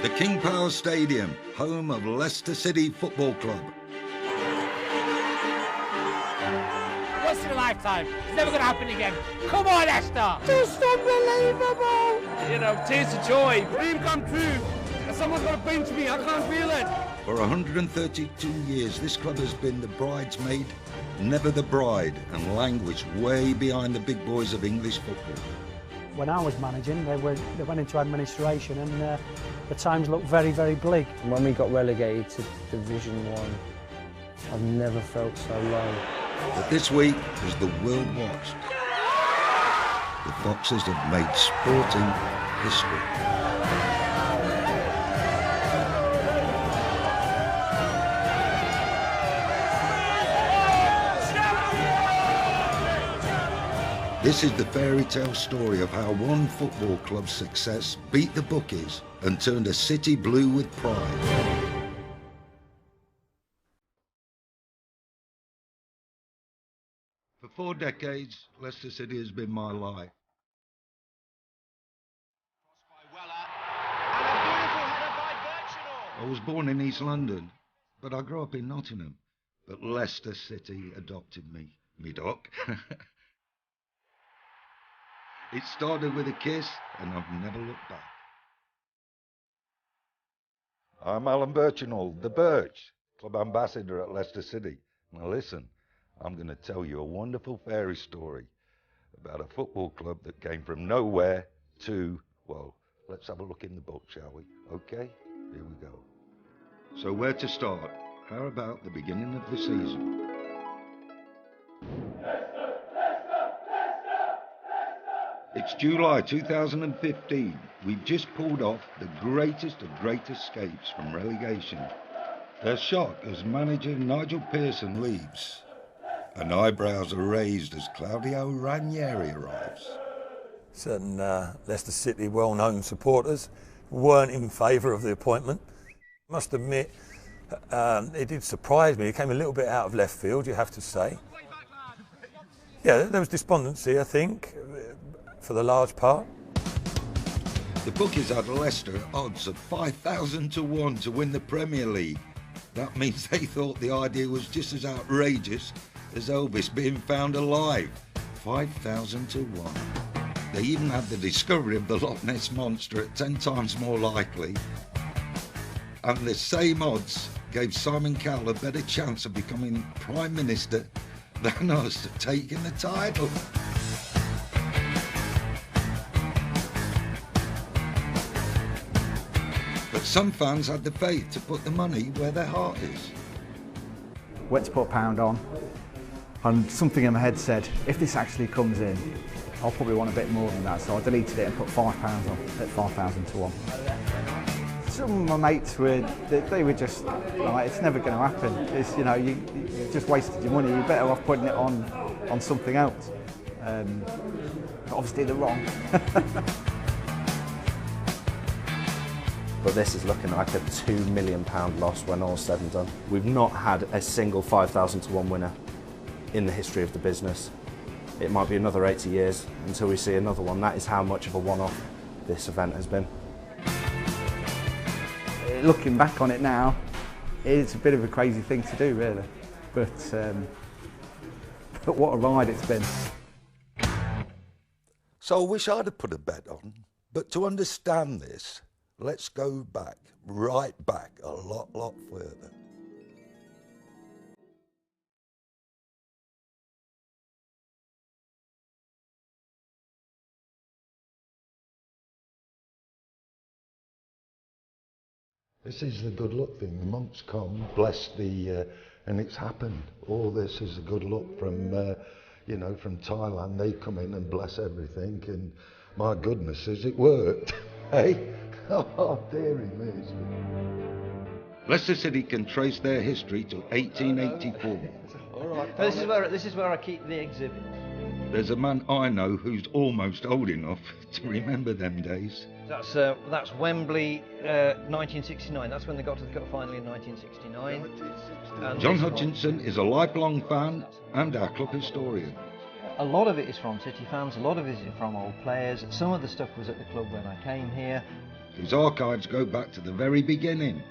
The King Power Stadium, home of Leicester City Football Club. Once in a lifetime. It's never going to happen again. Come on, Leicester! Just unbelievable! You know, tears of joy. Dream come true. Someone's got to bench me. I can't feel it. For 132 years, this club has been the bridesmaid, never the bride, and languished way behind the big boys of English football. When I was managing, they went into administration and the times looked very, very bleak. When we got relegated to Division 1, I've never felt so low. But this week, as the world watched, the Foxes have made sporting history. This is the fairy tale story of how one football club's success beat the bookies and turned a city blue with pride. For 4 decades, Leicester City has been my life. I was born in East London, but I grew up in Nottingham. But Leicester City adopted me, duck. It started with a kiss, and I've never looked back. I'm Alan Birchinall, the Birch, club ambassador at Leicester City. Now listen, I'm going to tell you a wonderful fairy story about a football club that came from nowhere to, well, let's have a look in the book, shall we? Okay, here we go. So where to start? How about the beginning of the season? It's July 2015. We've just pulled off the greatest of great escapes from relegation. There's shock as manager Nigel Pearson leaves, and eyebrows are raised as Claudio Ranieri arrives. Certain Leicester City well-known supporters weren't in favour of the appointment. I must admit, it did surprise me. It came a little bit out of left field, you have to say. Yeah, there was despondency, I think, for the large part. The bookies had Leicester at odds of 5,000 to 1 to win the Premier League. That means they thought the idea was just as outrageous as Elvis being found alive. 5,000 to 1. They even had the discovery of the Loch Ness Monster at 10 times more likely. And the same odds gave Simon Cowell a better chance of becoming Prime Minister than us taking the title. But some fans had the faith to put the money where their heart is. Went to put £1 on, and something in my head said, if this actually comes in, I'll probably want a bit more than that. So I deleted it and put £5 on at 5,000 to 1. Some of my mates they were just like, it's never going to happen. It's, you know, you just wasted your money. You're better off putting it on something else. Obviously they're wrong. But this is looking like a £2 million loss when all's said and done. We've not had a single 5,000 to 1 winner in the history of the business. It might be another 80 years until we see another one. That is how much of a one-off this event has been. Looking back on it now, it's a bit of a crazy thing to do, really. But what a ride it's been. So I wish I'd have put a bet on, but to understand this, let's go back, right back, a lot further. This is the good luck thing. The monks come, bless the, and it's happened. All this is a good luck from, from Thailand. They come in and bless everything, and my goodness, it worked. Hey? Oh, dearie me. Leicester City can trace their history to 1884. All right. This is where I keep the exhibit. There's a man I know who's almost old enough to remember them days. That's Wembley, 1969. That's when they got to the cup final in 1969. John Hutchinson is a lifelong fan and our club historian. A lot of it is from City fans, a lot of it is from old players. Some of the stuff was at the club when I came here. whose archives go back to the very beginning.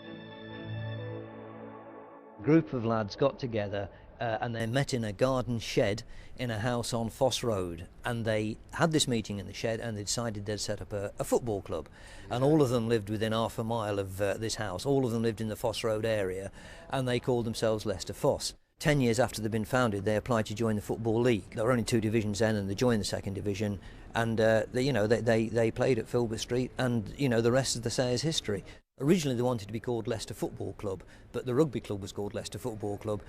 A group of lads got together and they met in a garden shed in a house on Foss Road, and they had this meeting in the shed and they decided they'd set up a football club. And all of them lived within half a mile of this house. All of them lived in the Foss Road area, and they called themselves Leicester Foss. 10 years after they'd been founded, they applied to join the Football League. There were only 2 divisions then, and they joined the 2nd division, and they played at Filbert Street, and the rest of the say is history. Originally they wanted to be called Leicester Football Club, but the rugby club was called Leicester Football Club.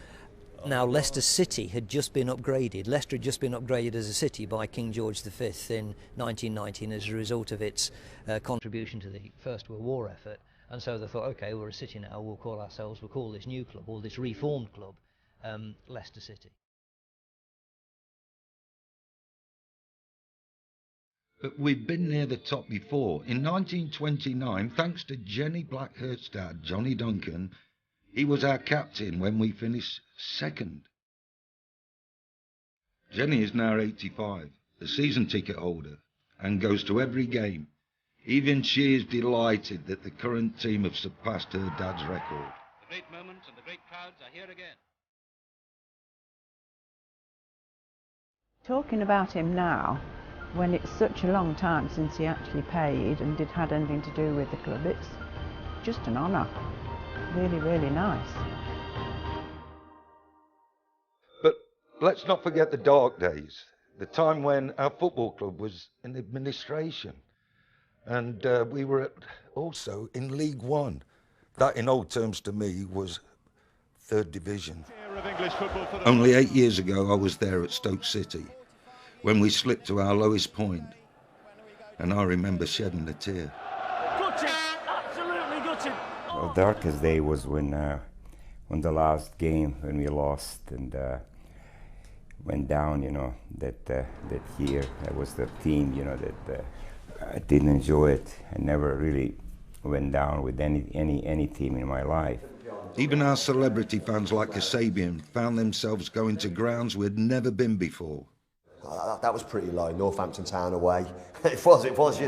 Now Leicester City had just been upgraded. Leicester had just been upgraded as a city by King George V in 1919 as a result of its contribution to the First World War effort. And so they thought, OK, we're a city now, we'll call this new club, or this reformed club, Leicester City. But we've been near the top before. In 1929, thanks to Jenny Blackhurst's dad, Johnny Duncan, he was our captain when we finished 2nd. Jenny is now 85, a season ticket holder, and goes to every game. Even she is delighted that the current team have surpassed her dad's record. The great moments and the great crowds are here again. Talking about him now, when it's such a long time since he actually paid and had anything to do with the club, it's just an honour. Really, really nice. But let's not forget the dark days, the time when our football club was in administration, and we were also in League One. That, in old terms to me, was 3rd division. Only 8 years ago I was there at Stoke City, when we slipped to our lowest point, and I remember shedding a tear. Gutted! Absolutely gutted! The darkest day was when the last game, when we lost and went down, that year. That was the team, that I didn't enjoy it. I never really went down with any team in my life. Even our celebrity fans like Kasabian found themselves going to grounds we'd never been before. That was pretty low. Northampton Town away. It was,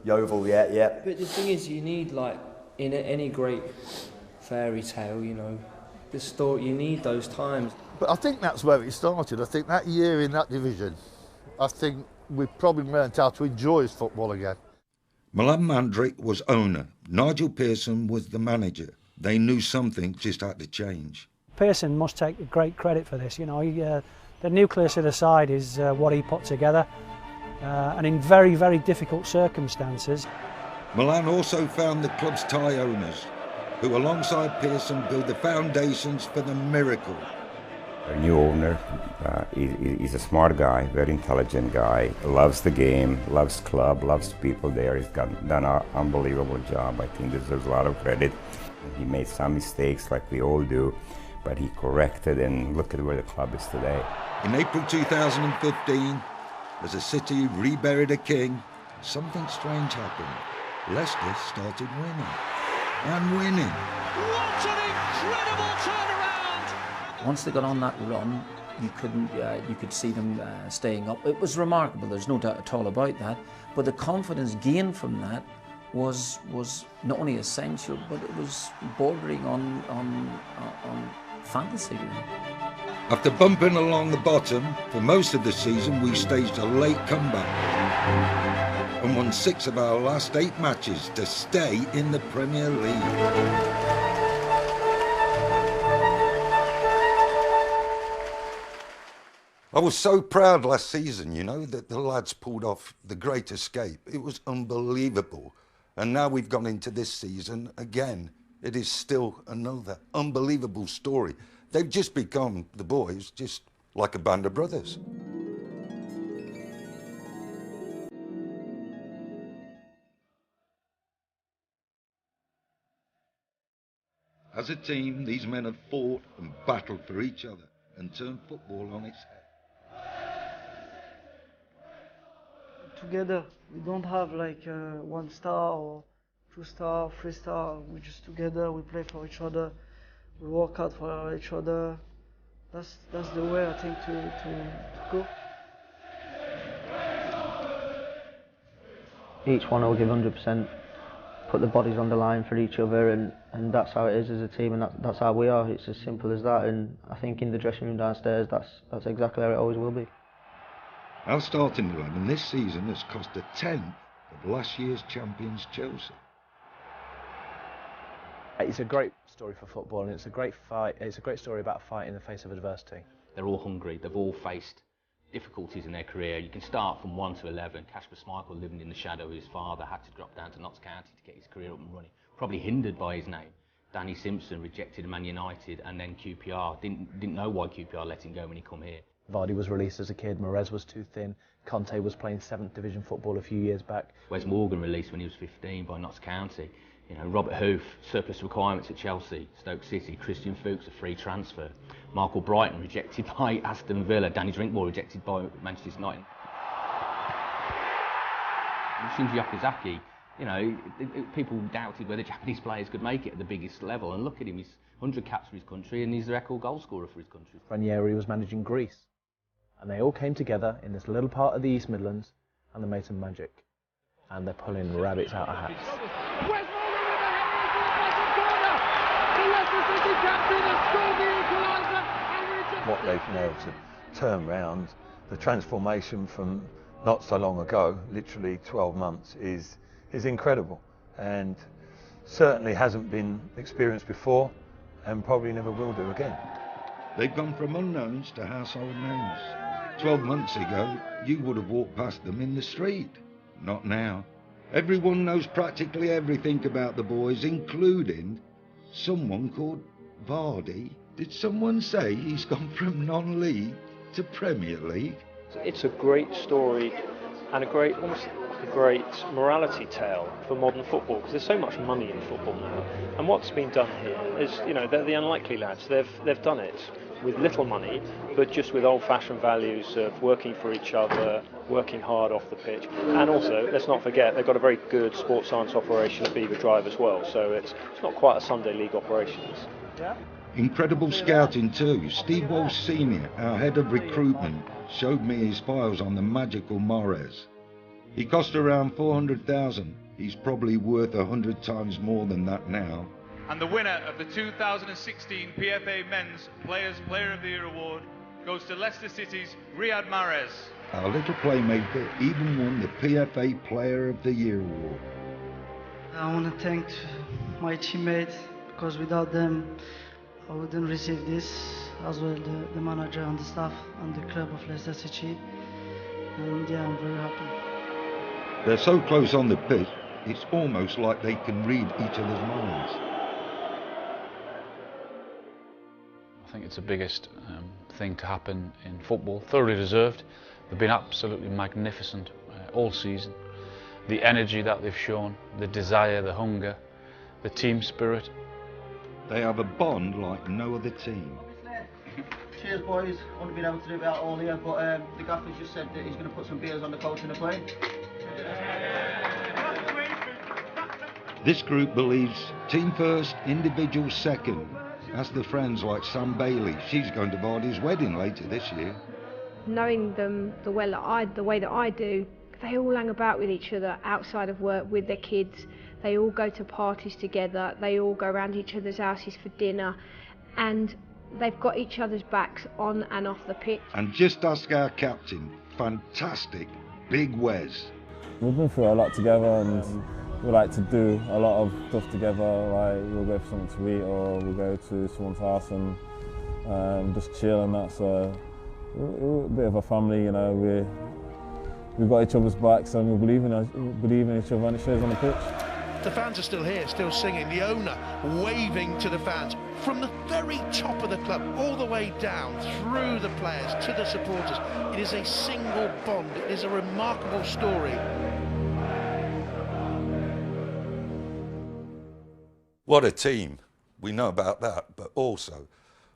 Yeovil, yeah. But the thing is, you need, like, in any great fairy tale, the story, you need those times. But I think that's where it started. I think that year in that division, I think we probably learned how to enjoy football again. Milan Mandrick was owner. Nigel Pearson was the manager. They knew something just had to change. Pearson must take great credit for this. The nucleus of the side is what he put together, and in very, very difficult circumstances. Milan also found the club's tie owners, who alongside Pearson built the foundations for the miracle. Our new owner is a smart guy, very intelligent guy, loves the game, loves club, loves people there. He's done an unbelievable job. I think deserves a lot of credit. He made some mistakes like we all do, but he corrected, and look at where the club is today. In April 2015, as a city reburied a king, something strange happened. Leicester started winning. And winning. What an incredible turnaround! Once they got on that run, you could see them staying up. It was remarkable, there's no doubt at all about that, but the confidence gained from that was not only essential, but it was bordering on fantasy. After bumping along the bottom for most of the season, we staged a late comeback and won 6 of our last 8 matches to stay in the Premier League. I was so proud last season, that the lads pulled off the great escape. It was unbelievable. And now we've gone into this season again. It is still another unbelievable story. They've just become, the boys, just like a band of brothers. As a team, these men have fought and battled for each other and turned football on its head. Together, we don't have like 1 star or 2 star, 3 star. We're just together, we play for each other, we work out for each other. That's the way I think to go. Each one will give 100%. put the bodies on the line for each other, and that's how it is as a team, and that's how we are. It's as simple as that, and I think in the dressing room downstairs, that's exactly how it always will be. Our starting 11 this season has cost a tenth of last year's champions Chelsea. It's a great story for football, and it's a great fight. It's a great story about a fight in the face of adversity. They're all hungry. They've all faced difficulties in their career. You can start from 1 to 11. Kasper Schmeichel, living in the shadow of his father, had to drop down to Notts County to get his career up and running. Probably hindered by his name. Danny Simpson rejected Man United, and then QPR. Didn't know why QPR let him go when he come here. Vardy was released as a kid. Morez was too thin. Conte was playing 7th Division football a few years back. Wes Morgan released when he was 15 by Notts County. You know, Robert Hoof, surplus requirements at Chelsea, Stoke City. Christian Fuchs, a free transfer. Michael Brighton rejected by Aston Villa. Danny Drinkwater rejected by Manchester United. Shinji Okazaki, you know, people doubted whether Japanese players could make it at the biggest level, and look at him, he's 100 caps for his country and he's the record goal scorer for his country. Ranieri was managing Greece, and they all came together in this little part of the East Midlands, and they made some magic, and they're pulling rabbits out of hats. What they've been able to turn round, the transformation from not so long ago, literally 12 months, is incredible, and certainly hasn't been experienced before, and probably never will do again. They've gone from unknowns to household names. 12 months ago, you would have walked past them in the street. Not now. Everyone knows practically everything about the boys, including someone called Vardy. Did someone say he's gone from non-league to Premier League? It's a great story and almost a great morality tale for modern football, because there's so much money in football now. And what's been done here is, you know, they're the unlikely lads. They've done it with little money, but just with old-fashioned values of working for each other, working hard off the pitch. And also, let's not forget, they've got a very good sports science operation at Beaver Drive as well, so it's not quite a Sunday league operation. Incredible scouting too. Steve Walsh Sr., our head of recruitment, showed me his files on the magical Morez. He cost around 400,000. He's probably worth 100 times more than that now. And the winner of the 2016 PFA Men's Player of the Year Award goes to Leicester City's Riyad Mahrez. Our little playmaker even won the PFA Player of the Year Award. I want to thank my teammates, because without them I wouldn't receive this, as well the manager and the staff and the club of Leicester City, and yeah, I'm very happy. They're so close on the pitch, it's almost like they can read each other's minds. I think it's the biggest thing to happen in football, thoroughly deserved. They've been absolutely magnificent all season. The energy that they've shown, the desire, the hunger, the team spirit. They have a bond like no other team. Cheers, boys. Wouldn't have been able to do that all year, but the gaffer's just said that he's going to put some beers on the coach in the plane. This group believes team first, individual second. That's the friends like Sam Bailey. She's going to Vardy's wedding later this year. Knowing them the way that I do, they all hang about with each other outside of work with their kids. They all go to parties together. They all go around each other's houses for dinner, and they've got each other's backs on and off the pitch. And just ask our captain, fantastic, Big Wes. We've been through a lot together, and we like to do a lot of stuff together. Like we'll go for something to eat, or we'll go to someone's house and just chill and that. So we're a bit of a family, you know. We've got each other's backs, and we believe in each other, and it shows on the pitch. The fans are still here, still singing. The owner waving to the fans from the very top of the club, all the way down through the players to the supporters. It is a single bond. It is a remarkable story. What a team. We know about that, but also,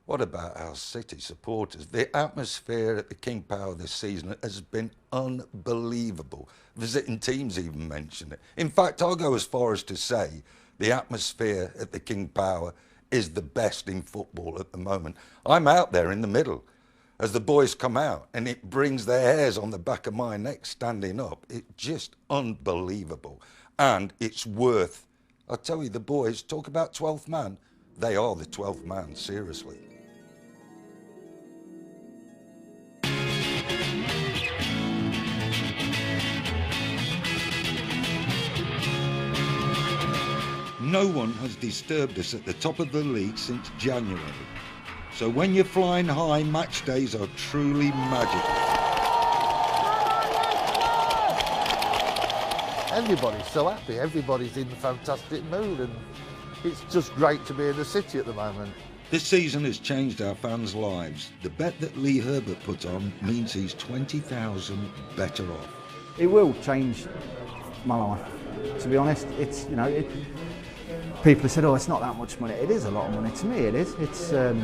what about our City supporters? The atmosphere at the King Power this season has been unbelievable. Visiting teams even mention it. In fact, I'll go as far as to say the atmosphere at the King Power is the best in football at the moment. I'm out there in the middle as the boys come out, and it brings their hairs on the back of my neck standing up. It's just unbelievable, and it's worth I tell you, the boys talk about 12th man. They are the 12th man, seriously. No one has disturbed us at the top of the league since January. So when you're flying high, match days are truly magical. Everybody's so happy, everybody's in a fantastic mood, and it's just great to be in the city at the moment. This season has changed our fans' lives. The bet that Lee Herbert put on means he's 20,000 better off. It will change my life, to be honest. It's, you know, people have said, oh, it's not that much money. It is a lot of money. To me, it is. It's a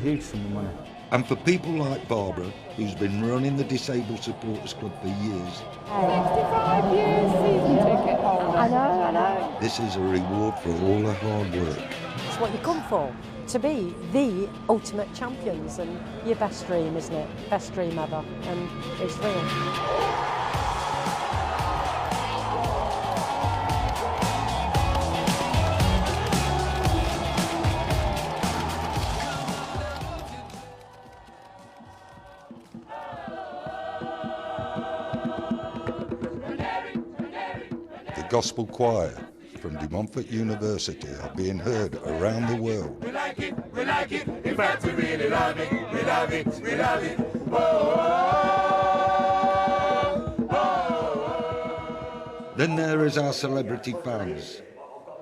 huge sum of money. And for people like Barbara, who's been running the Disabled Supporters Club for years, 65 years season ticket holder. I know. this is a reward for all her hard work. It's what you come for, to be the ultimate champions, and your best dream, isn't it? Best dream ever, and it's real. The Gospel Choir from De Montfort University are being heard around the world. We like it, in fact we really love it, we love it, we love it. Then there is our celebrity fans.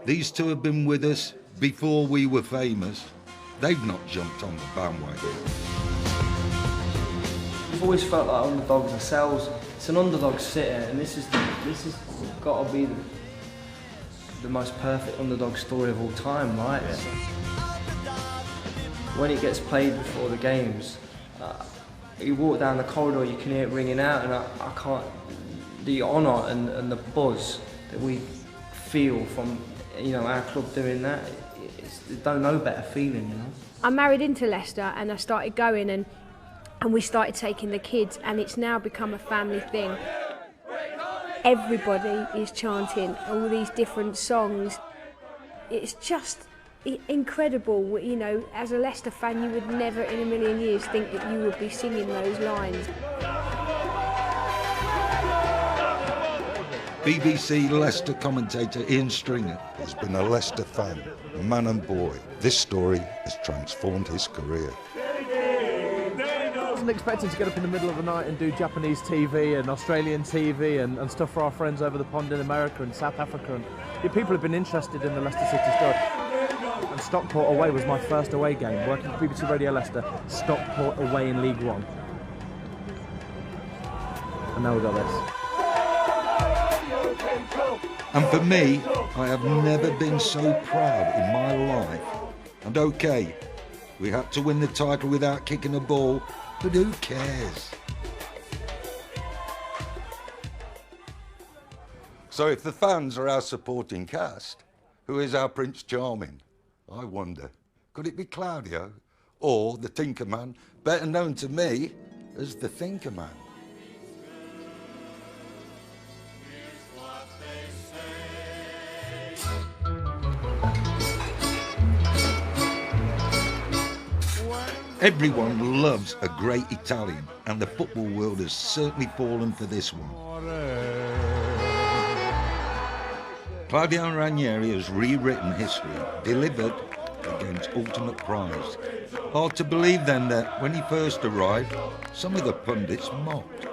These two have been with us before we were famous. They've not jumped on the bandwagon. We've always felt like underdogs ourselves. It's an underdog city, and this is got to be the most perfect underdog story of all time, right? Yeah. When it gets played before the games, you walk down the corridor, you can hear it ringing out, and I can't. The honour and the buzz that we feel from, you know, our club doing that, don't know better feeling, you know. I married into Leicester, and I started going, and we started taking the kids, and it's now become a family thing. Everybody is chanting all these different songs. It's just incredible. You know, as a Leicester fan, you would never in a million years think that you would be singing those lines. BBC Leicester commentator Ian Stringer has been a Leicester fan, man and boy. This story has transformed his career. I wasn't expecting to get up in the middle of the night and do Japanese TV and Australian TV and stuff for our friends over the pond in America and South Africa. And people have been interested in the Leicester City story. And Stockport away was my first away game, working for BBC Radio Leicester, Stockport away in League One. And now we've got this. And for me, I have never been so proud in my life. And okay, we had to win the title without kicking a ball, but who cares? So if the fans are our supporting cast, who is our Prince Charming? I wonder, could it be Claudio or the Tinker Man, better known to me as the Thinker Man? Everyone loves a great Italian, and the football world has certainly fallen for this one. Claudio Ranieri has rewritten history, delivered against ultimate prize. Hard to believe then that when he first arrived, some of the pundits mocked.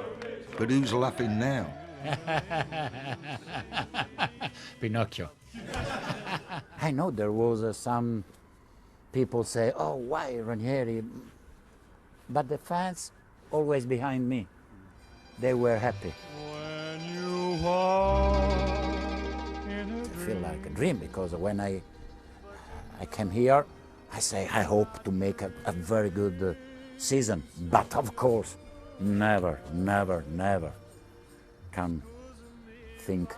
But who's laughing now? Pinocchio. I know there was some people say, oh, why Ranieri? But the fans always behind me. They were happy. I feel like a dream, because when I came here, I say I hope to make a very good season. But of course, never can think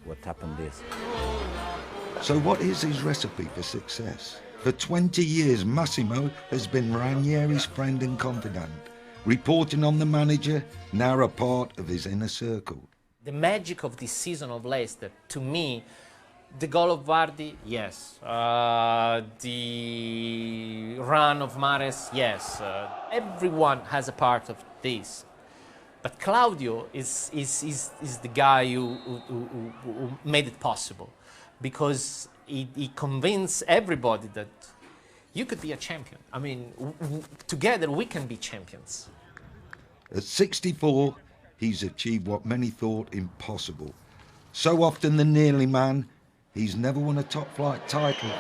what happened this. So what is his recipe for success? For 20 years, Massimo has been Ranieri's friend and confidant, reporting on the manager, now a part of his inner circle. The magic of this season of Leicester, to me, The goal of Vardy, yes. The run of Mahrez, yes. Everyone has a part of this. But Claudio is the guy who made it possible, because he convinced everybody that you could be a champion. I mean, together we can be champions. At 64, he's achieved what many thought impossible. So often the nearly man, he's never won a top-flight title.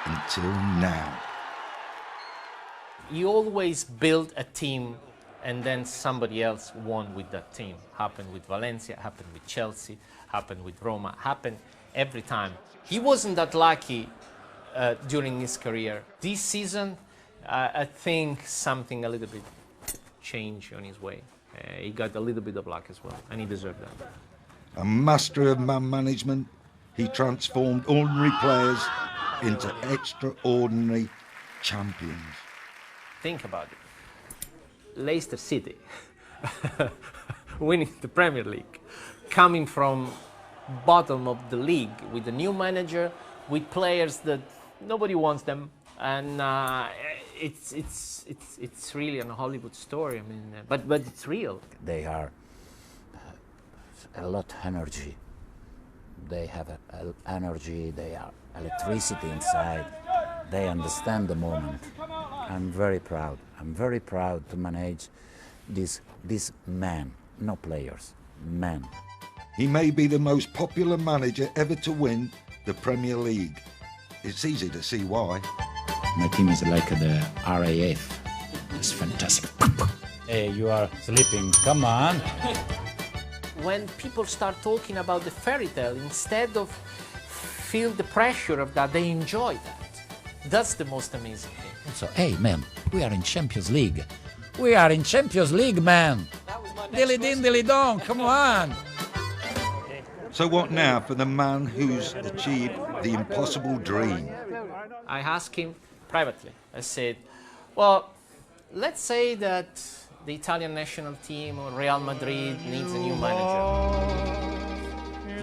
Until now. You always build a team and then somebody else won with that team. Happened with Valencia, happened with Chelsea, happened with Roma, happened every time. He wasn't that lucky during his career. This season, I think something a little bit changed on his way. He got a little bit of luck as well, and he deserved that. A master of man management, he transformed ordinary players into extraordinary champions. Think about it. Leicester City winning the Premier League, coming from bottom of the league with a new manager, with players that nobody wants them, and it's really a Hollywood story. I mean, but it's real. They are a lot of energy. They have energy. They are electricity inside. They understand the moment. I'm very proud. I'm very proud to manage this man, no players, men. He may be the most popular manager ever to win the Premier League. It's easy to see why. My team is like the RAF. It's fantastic. Hey, you are sleeping. Come on. When people start talking about the fairy tale, instead of feel the pressure of that, they enjoy that. That's the most amazing thing. So, hey, man, we are in Champions League. We are in Champions League, man. Dilly din, dilly dong, come on. So what now for the man who's achieved the impossible dream? I asked him privately. I said, well, let's say that the Italian national team or Real Madrid needs a new manager.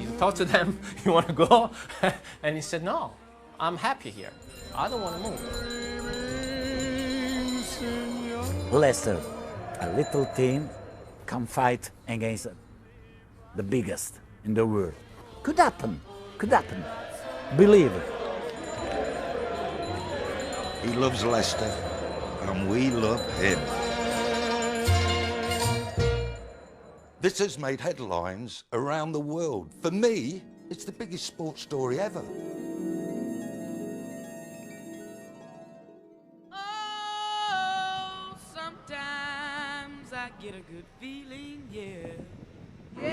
You talk to them, you want to go? And he said, no, I'm happy here. I don't want to move. Leicester, a little team, can fight against the biggest in the world. Could happen, could happen. Believe it. He loves Leicester, and we love him. This has made headlines around the world. For me, it's the biggest sports story ever. Oh, sometimes I get a good feeling, yeah. I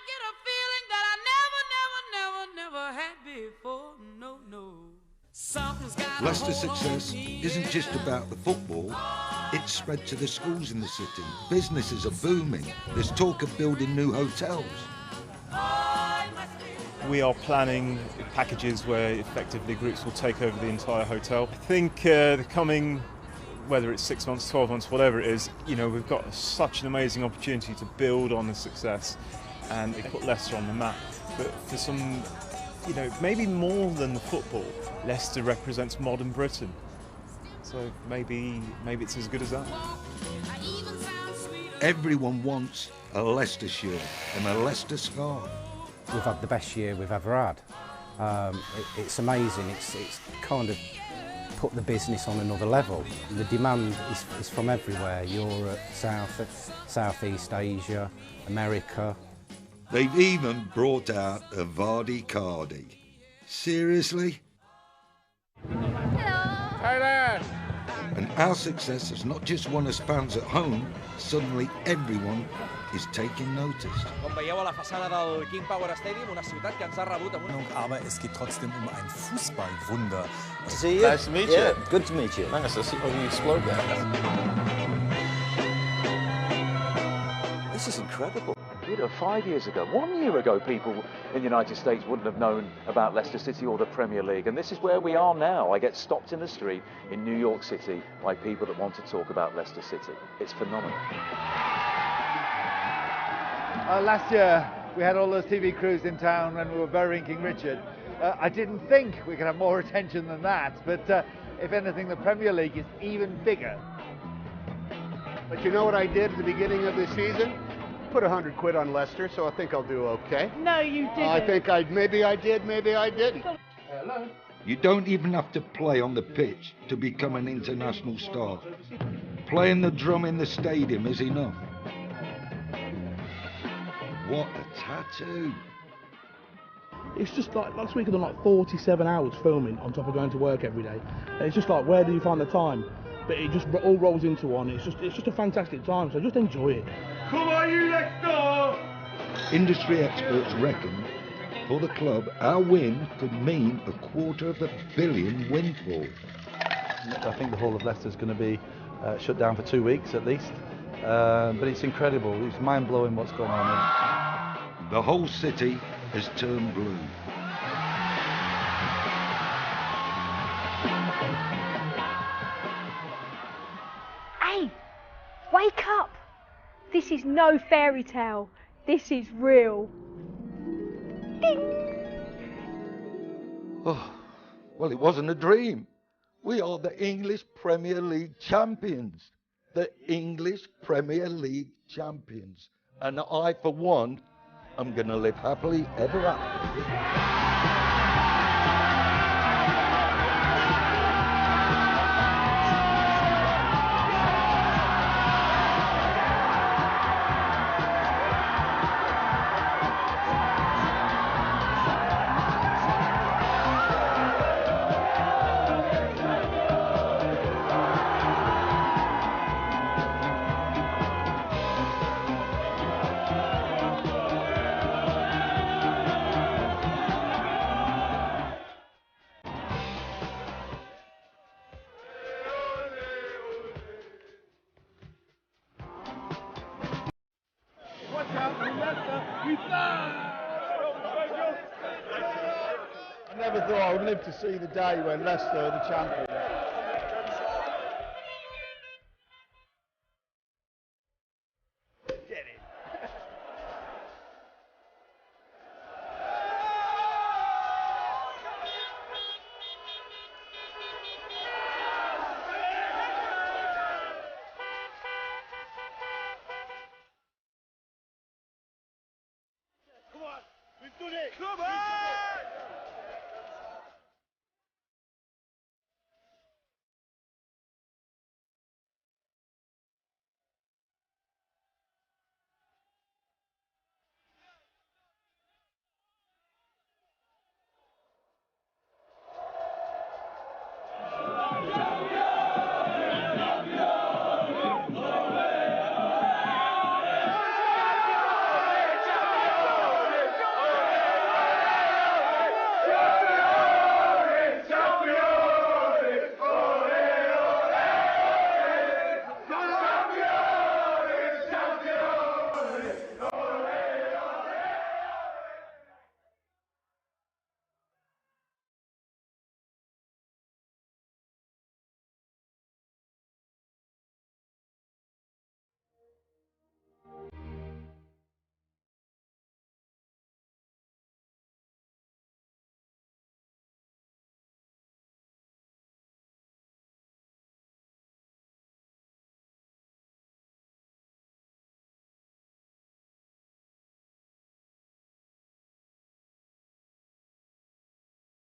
get a feeling that I never had before, no. Leicester's success isn't just about the football, it's spread to the schools in the city. Businesses are booming. There's talk of building new hotels. We are planning packages where effectively groups will take over the entire hotel. I think the coming, whether it's 6 months, 12 months, whatever it is, we've got such an amazing opportunity to build on the success and put Leicester on the map. But for some, maybe more than the football, Leicester represents modern Britain. So maybe it's as good as that. Everyone wants a Leicester shirt and a Leicester scarf. We've had the best year we've ever had. It's amazing. It's kind of put the business on another level. The demand is from everywhere: Europe, Southeast Asia, America. They've even brought out a Vardy Cardi. Seriously? Hi there. And our success has not just won us fans at home, suddenly everyone is taking notice. Com veieu a la façana del King Power Stadium, una ciutat que ens ha rebut amb una... Aber es geht trotzdem ein Fußballwunder. See you. Nice to meet you. Yeah, good to meet you. Nice to see you explode that. This is incredible. David, 5 years ago, 1 year ago, people in the United States wouldn't have known about Leicester City or the Premier League. And this is where we are now. I get stopped in the street in New York City by people that want to talk about Leicester City. It's phenomenal. Last year, we had all those TV crews in town when we were burying King Richard. I didn't think we could have more attention than that, but if anything, the Premier League is even bigger. But you know what I did at the beginning of this season? Put 100 quid on Leicester, so I think I'll do okay. No, you didn't. I think maybe I did, maybe I didn't. Hello. You don't even have to play on the pitch to become an international star. Playing the drum in the stadium is enough. What a tattoo. It's just like last week I done like 47 hours filming on top of going to work every day. And it's just like, where do you find the time? But it just all rolls into one. It's just a fantastic time, so just enjoy it. Come on, you Leicester! Industry experts reckon for the club, our win could mean $250 million windfall. I think the whole of Leicester is going to be shut down for 2 weeks at least. But it's incredible. It's mind-blowing what's going on here. The whole city has turned blue. Hey, wake up! This is no fairy tale. This is real. Ding! Oh, well, it wasn't a dream. We are the English Premier League champions. The English Premier League champions. And I, for one, am going to live happily ever after. I never thought I would live to see the day when Leicester are the champions. Get it. Come on, we've done it! Come on!